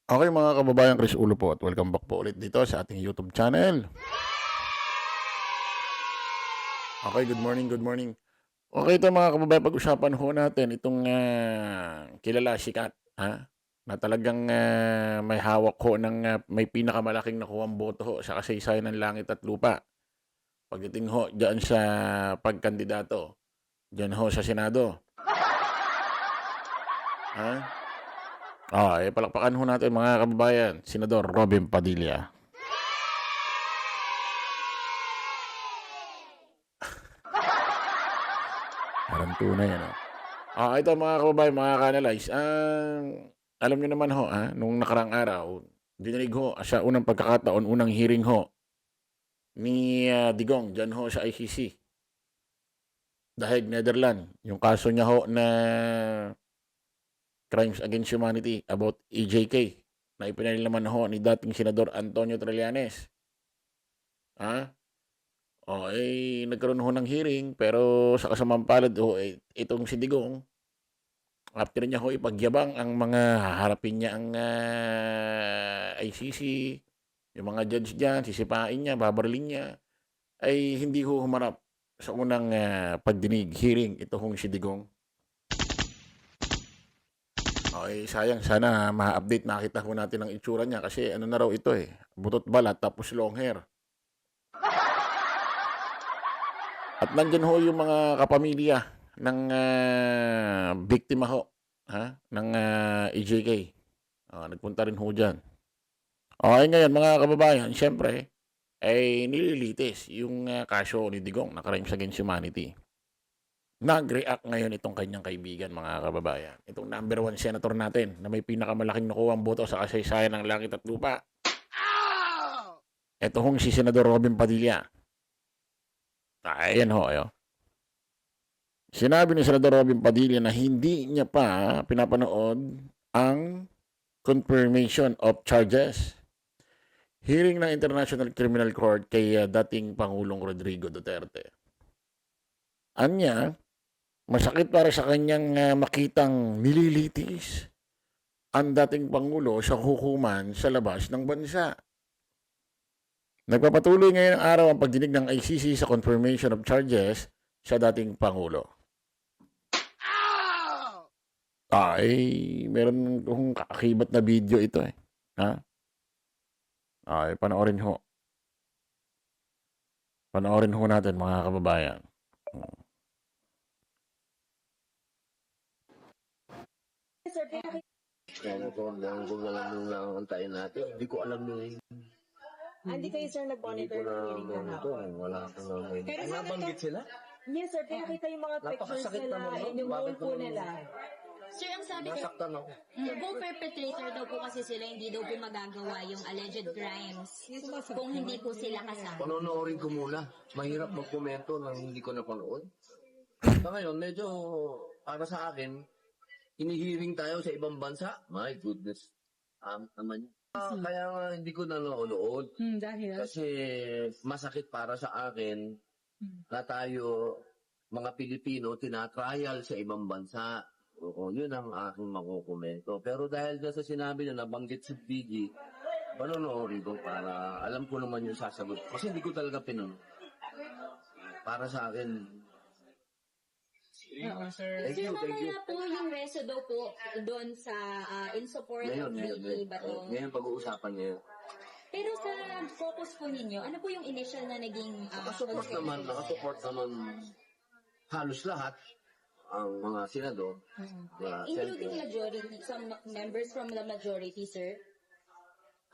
Okay mga kababayan, Chris Ulo po at welcome back po ulit dito sa ating YouTube channel. Okay, good morning, good morning. Okay ito mga kababayan, pag-usapan ho natin itong kilala sikat, ha? Na talagang may hawak ho ng may pinakamalaking nakuhang boto ho sa kasaysayan ng langit at lupa. Pagdating ho dyan sa pagkandidato, dyan ho sa Senado. Ha? Palakpakan ho natin mga kababayan, Senador Robin Padilla. Parang tunay, ano? Ito mga kababayan, mga ka-analyze, alam niyo naman ho, nung nakarang araw, dininig ho sa unang pagkakataon, unang hearing ho ni Digong dyan ho sa ICC. Dahil Netherlands, yung kaso niya ho na Crimes Against Humanity about EJK na ipinanil naman ho ni dating Senador Antonio Trillanes. Nagkaroon ho ng hearing pero sa kasamang palad ho, itong si Digong, after niya ho ipagyabang ang mga haharapin niya ang ICC, yung mga judge diyan, sisipain niya, babarilin niya, ay hindi ho humarap sa unang pagdinig, hearing, ito hong si Digong. Sayang, sana ma-update, makita ho natin ang itsura niya kasi ano na raw ito butot balat tapos long hair. At nandyan ho yung mga kapamilya ng biktima ho, ng EJK. Nagpunta rin ho dyan. Ngayon mga kababayan, siyempre, ay nililitis yung kaso ni Digong na Crimes Against Humanity. Nag-react ngayon itong kanyang kaibigan, mga kababayan. Itong number 1 senator natin na may pinakamalaking nakuha ang boto sa kasaysayan ng langit at lupa. Ito hong si Senador Robin Padilla. Ayan ho, ayo. Sinabi ni Senador Robin Padilla na hindi niya pa pinapanood ang confirmation of charges hearing ng International Criminal Court kay dating Pangulong Rodrigo Duterte. Anya, masakit para sa kanyang makitang nililitis ang dating Pangulo sa hukuman sa labas ng bansa. Nagpapatuloy ngayon ang araw ang pagdinig ng ICC sa confirmation of charges sa dating Pangulo. Meron kong kaakibat na video ito Ha? Panoorin ho. Panoorin ho natin mga kababayan. Kaya kung alam nung nakantayin natin, hindi ko alam nung Hindi kayo, sir, nag-monitor ng hearing na hapon. wala akong alam. Pero Ay, sir, nabanggit sila? Yes, sir. Kaya nakita yung mga pictures Napakasakit nila naman, no? and yung Bakit role po naman- nila. Sir, ang sabi ko, Nasaktan ako. co-perpetrator daw po kasi sila, hindi daw po magagawa yung alleged crimes kung hindi po sila kasama. Panonoorin ko muna. Mahirap magkomento nang hindi ko napanood. Sa ngayon, medyo para sa akin, hinihiring tayo sa ibang bansa. My goodness. Naman yun. Kaya nga hindi ko nanonood. Dahil? Kasi masakit para sa akin na tayo, mga Pilipino, tinatrial sa ibang bansa. Oo, yun ang aking makukomento. Pero dahil dyan sa sinabi na nabanggit si PG, panonoorin ko para alam ko naman yung sasagot. Kasi hindi ko talaga pinanood. Para sa akin, Sir, mamaya po yung reso daw po doon sa in support of ngayon, Bato. ngayon pag-uusapan ngayon. Pero sa focus po ninyo, ano po yung initial na naging Nakasupport naman halos lahat ang mga senador. including majority, some members from the majority, sir?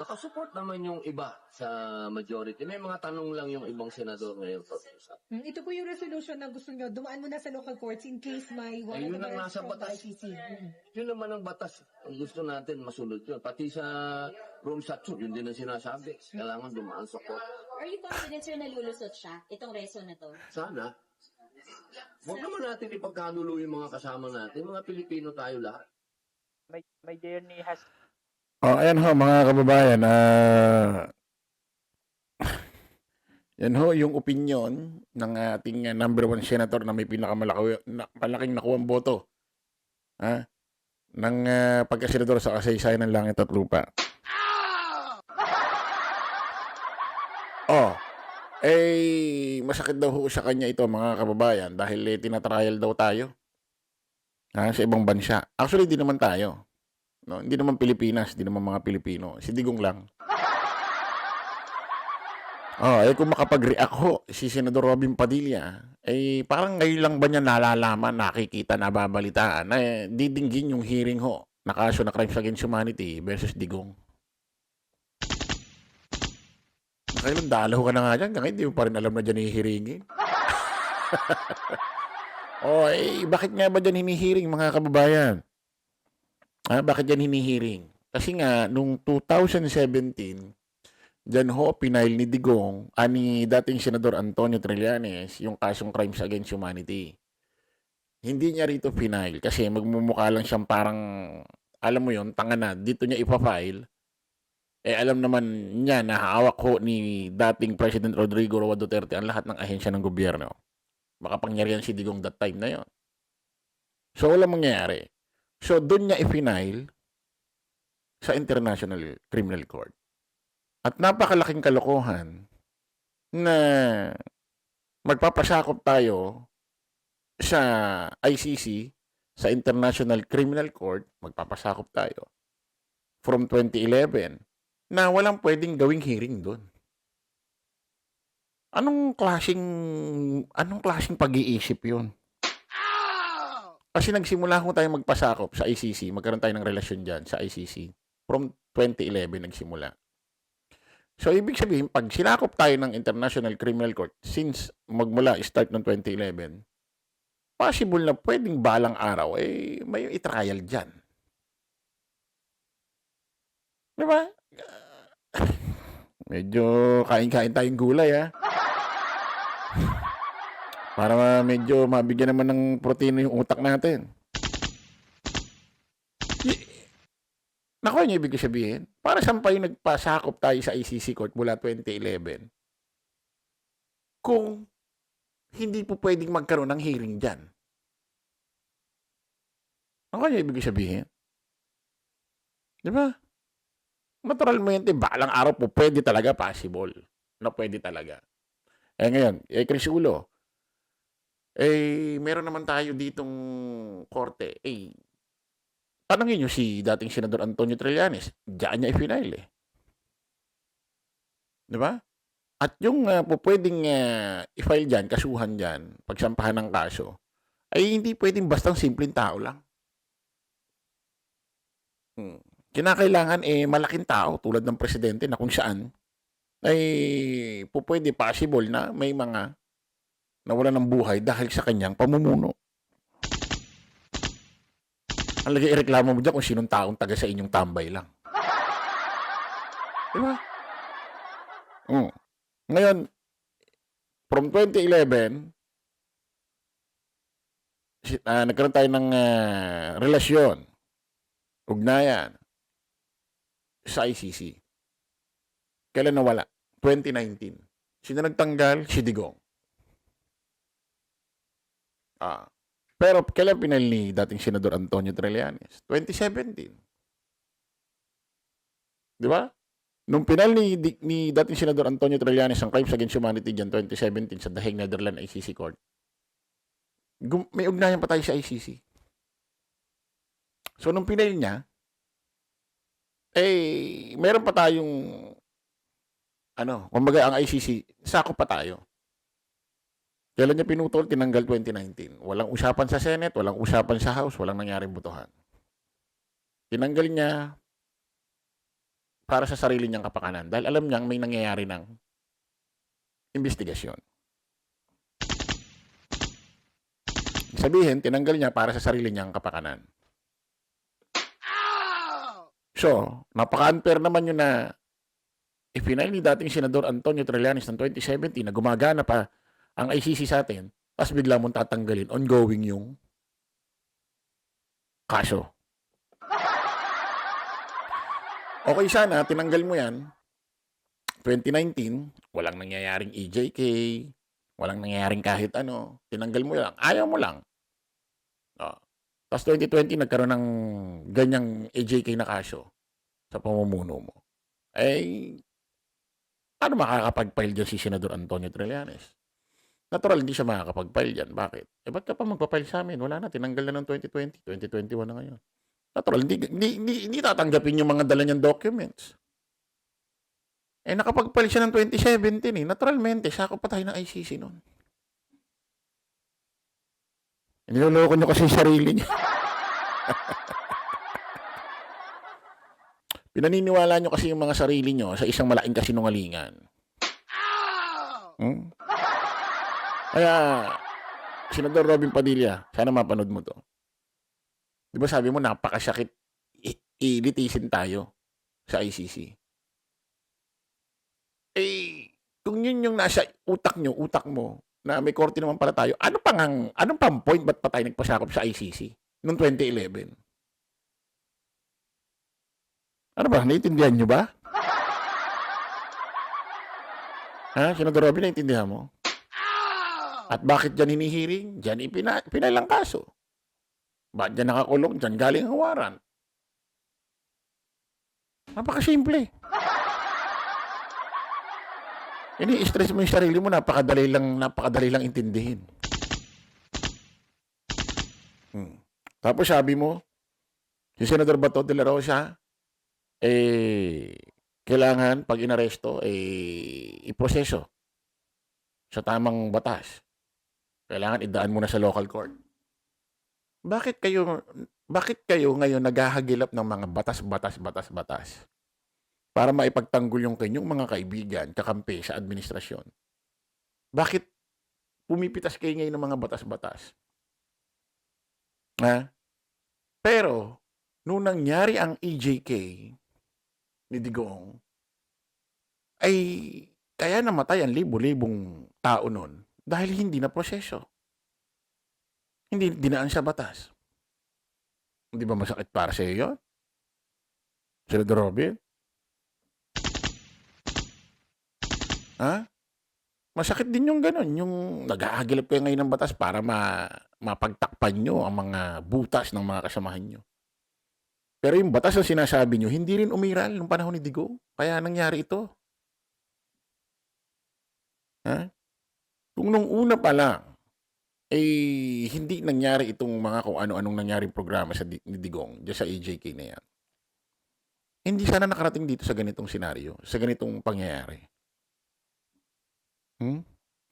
Nakasupport naman yung iba sa majority. May mga tanong lang yung ibang senador ngayon pag-usap. Ito po yung resolution na gusto nyo, dumaan muna sa local courts in case may Ay, yun ang nasa from the batas. ICC. Yun naman ang batas. Ang gusto natin masunod yun. Pati sa Rome Statute, yun din ang sinasabi. Kailangan dumaan sa court. Are you confident, sir, na lulusot siya, itong reso na to? Sana. Huwag naman natin ipagkanulo yung mga kasama natin. Mga Pilipino tayo lahat. My journey has Ayan ho mga kababayan, yan ho yung opinion ng ating number 1 senator na may pinakamalaking nakuha boto. ng pagkasenador sa kasaysayan ng langit at lupa. Oh, masakit daw ho sa kanya ito mga kababayan dahil tinatrial daw tayo sa ibang bansa. Actually, di naman tayo. No? Hindi naman Pilipinas, hindi naman mga Pilipino. Si Digong lang. Kung makapag-react ho si Senador Robin Padilla, parang ngayon lang ba niya nalalaman, nakikita, nababalitaan na didinggin yung hearing ho na kaso na Crimes Against Humanity versus Digong. Nakailang dalaw ka na nga dyan, hindi mo pa rin alam na dyan hihiringin. Bakit nga ba dyan hinihiring mga kababayan? Bakit dyan hinihiring? Kasi nga, nung 2017, dyan ho, pinail ni Digong, ni dating Senador Antonio Trillanes, yung kasong Crimes Against Humanity. Hindi niya rito pinail kasi magmumukha lang siyang parang, alam mo yon, tanga na, dito niya ipafile. Alam naman niya na hawak ho ni dating President Rodrigo Roa Duterte ang lahat ng ahensya ng gobyerno. Makapangyarihan si Digong that time na yon. So, wala mangyayari. So, doon niya ipinail sa International Criminal Court. At napakalaking kalokohan na magpapasakop tayo sa ICC, sa International Criminal Court, magpapasakop tayo from 2011 na walang pwedeng gawing hearing doon. Anong klaseng pag-iisip yun? Kasi nagsimula ko tayo magpasakop sa ICC, magkaroon tayo ng relasyon dyan sa ICC. From 2011 nagsimula. So, ibig sabihin, pag sinakop tayo ng International Criminal Court, since magmula start ng 2011, possible na pwedeng balang araw, may i-trial dyan. Diba? Medyo kain-kain tayong gulay, para medyo mabigyan naman ng protein yung utak natin. Naku, yung ibig sabihin, para saan pa yung nagpasakop tayo sa ICC Court mula 2011 kung hindi po pwedeng magkaroon ng hearing dyan? Naku, yung ibig sabihin. Diba? Naturalmente, balang araw po pwede talaga possible. Na pwede talaga. Ngayon, Chris Ulo, meron naman tayo ditong korte. Tanongin nyo si dating Senador Antonio Trillanes, diyan niya i-final Diba? At yung pwedeng i-file dyan, kasuhan dyan, pagsampahan ng kaso, hindi pwedeng bastang simpleng tao lang. Kinakailangan malaking tao tulad ng presidente na kung saan pwede possible na may mga nawalan ng buhay dahil sa kanyang pamumuno. Ang lagi ireklamo mo dyan kung sinong taong taga sa inyong tambay lang. Diba? Ngayon, from 2011, nagkaroon tayo ng relasyon, ugnayan, sa ICC. Kailan nawala? 2019. Sino nagtanggal? Si Digong. Pero kailan pinail ni dating Senador Antonio Trillanes? 2017. Di ba? Nung pinail ni dating Senador Antonio Trillanes ang Crimes Against Humanity dyan 2017 sa The Hague, Netherlands ICC Court, may ugnayan pa tayo sa ICC. So, nung pinail niya, meron pa tayong kumbaga ang ICC, sakop pa tayo. Kailan niya pinutol? Tinanggal 2019. Walang usapan sa Senate, walang usapan sa House, walang nangyaring botohan. Tinanggal niya para sa sarili niyang kapakanan dahil alam niyang may nangyayari ng investigasyon. Sabihin, tinanggal niya para sa sarili niyang kapakanan. So, napaka-unfair naman yun na ipinail ni dating Senador Antonio Trillanes ng 2017 na gumagana pa ang ICC sa atin, tapos bigla mong tatanggalin, ongoing yung kaso. Okay sana, tinanggal mo yan, 2019, walang nangyayaring EJK, walang nangyayaring kahit ano, tinanggal mo lang, ayaw mo lang. Tapos 2020, nagkaroon ng ganyang AJK na kaso sa pamumuno mo. Eh, paano makakapag-file dyan si Senador Antonio Trillanes? Natural, hindi siya makakapag-file dyan. Bakit? Eh, ba't ka pa magpa-file sa amin? Wala na, tinanggal na ng 2020. 2021 na ngayon. Natural, hindi tatanggapin yung mga dala niyang documents. Eh, nakapag-file siya ng 2017 eh. Naturalmente, sakop pa tayo ng ICC noon. Niloloko niyo kasi yung sarili niyo. Pinaniniwala niyo kasi yung mga sarili niyo sa isang malaking kasinungalingan. Hmm? Kaya, Senador Robin Padilla, sana mapanood mo to. Di ba sabi mo, napakasakit ilitisin tayo sa ICC. Eh, kung yun yung nasa utak mo, na may korte naman pala tayo, anong pang point ba't pa tayo nagpasakop sa ICC noong 2011? Ano ba? Naiintindihan nyo ba? Ha? Senador Robin, naiintindihan mo? At bakit dyan hinihiring? Dyan pinailang kaso. Bakit dyan nakakulong? Dyan galing ang waran. Napakasimple. Ini-stress mo yung sarili mo, napakadali lang intindihin. Tapos sabi mo, si Senador Bato de la Rosa, kailangan pag inaresto, iproseso sa tamang batas. Kailangan idaan muna sa local court. Bakit kayo ngayon naghahagilap ng mga batas para maipagtanggol yung kanyang mga kaibigan, kakampi sa administrasyon? Bakit pumipitas kayo ngayon ng mga batas-batas? Ha? Pero, nung nangyari ang EJK ni Digong, ay kaya namatay ang libo-libong tao nun dahil hindi na proseso. Hindi dinaan sa batas. Hindi ba masakit para sa iyo yun? Senador Robin? Ha? Masakit din yung ganun, yung nag-aagilap kayo ngayon ng batas para mapagtakpan nyo ang mga butas ng mga kasamahan nyo. Pero yung batas na sinasabi nyo, hindi rin umiral nung panahon ni Digong. Kaya nangyari ito. Ha? Kung nung una pa lang, hindi nangyari itong mga kung ano-anong nangyaring programa ni Digong dyan sa AJK na yan. Hindi sana nakarating dito sa ganitong senaryo, sa ganitong pangyayari.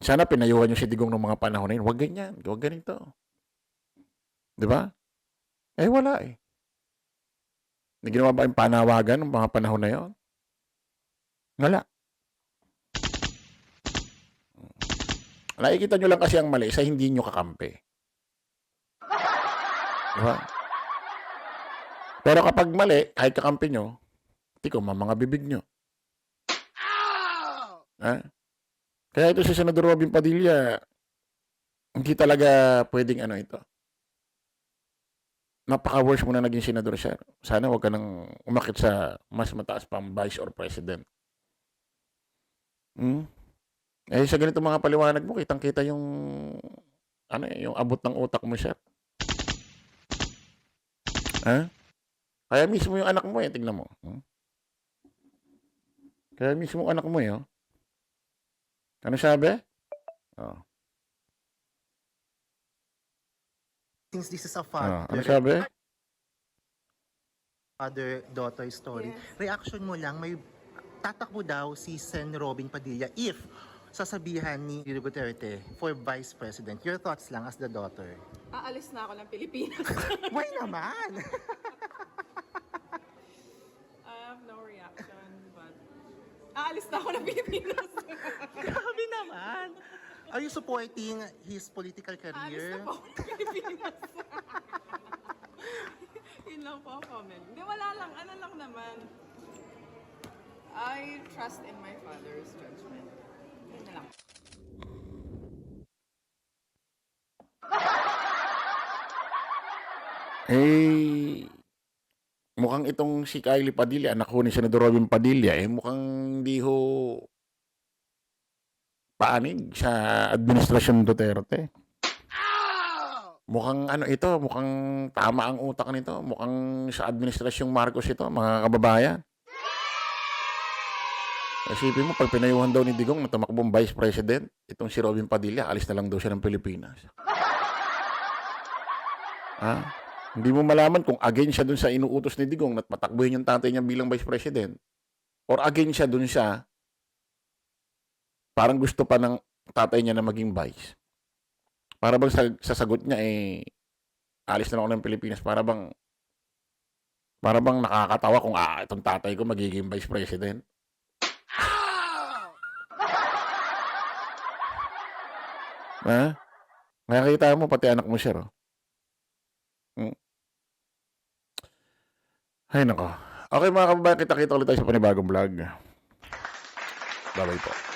Sana pinayuhan nyo si Digong ng mga panahon na yun. Huwag ganyan, huwag ganito. Di ba? Wala eh. Naginawa ba yung panawagan ng mga panahon na yun? Wala. Nakikita nyo lang kasi ang mali sa hindi nyo kakampi. Diba? Pero kapag mali, kahit kakampi nyo, tiko, mga bibig nyo. Ha? Kaya ito si Senador Robin Padilla, hindi talaga pwedeng ito. Napaka-worst mo na naging senador siya. Sana huwag ka nang umakit sa mas mataas pang vice or president. Sa ganito mga paliwanag mo, kitang-kita yung yung abot ng utak mo, sir. Ha? Kaya mismo yung anak mo, tignan mo. Kaya mismo yung anak mo, ano sabi? Since this is a Ano sabi? father-daughter story, reaction mo lang, may tatakbo daw si Sen. Robin Padilla if sasabihan ni Duterte for Vice President. Your thoughts lang as the daughter. Aalis na ako ng Pilipinas. Why naman? I have no reaction, but aalis na ako ng Pilipinas. Grabe naman. Are you supporting his political Aalis career? na po ako ng Pilipinas. Yun lang po ang comment. Hindi, wala lang. Ano lang naman. I trust in my father's judgment. Yun na lang. Mukhang itong si Kylie Padilla, anak ho ni Senador Robin Padilla, mukhang hindi ho paanig sa administrasyon Duterte. Mukhang ano ito, mukhang tama ang utak nito. Mukhang sa administrasyong Marcos ito, mga kababayan. Isipin mo, pag pinayuhan daw ni Digong na tumakbong Vice President, itong si Robin Padilla, alis na lang daw siya ng Pilipinas. Hindi mo malaman kung against siya dun sa inuutos ni Digong na patakbuhin yung tatay niya bilang Vice President or against siya dun sa parang gusto pa ng tatay niya na maging Vice. Para bang sasagot niya alis na lang ako ng Pilipinas. Para bang nakakatawa kung itong tatay ko magiging Vice President. Nakakita mo, pati anak mo siya, Ay, nako. Okay, mga kababayan, kita-kita ulit tayo sa panibagong vlog. Bye-bye po.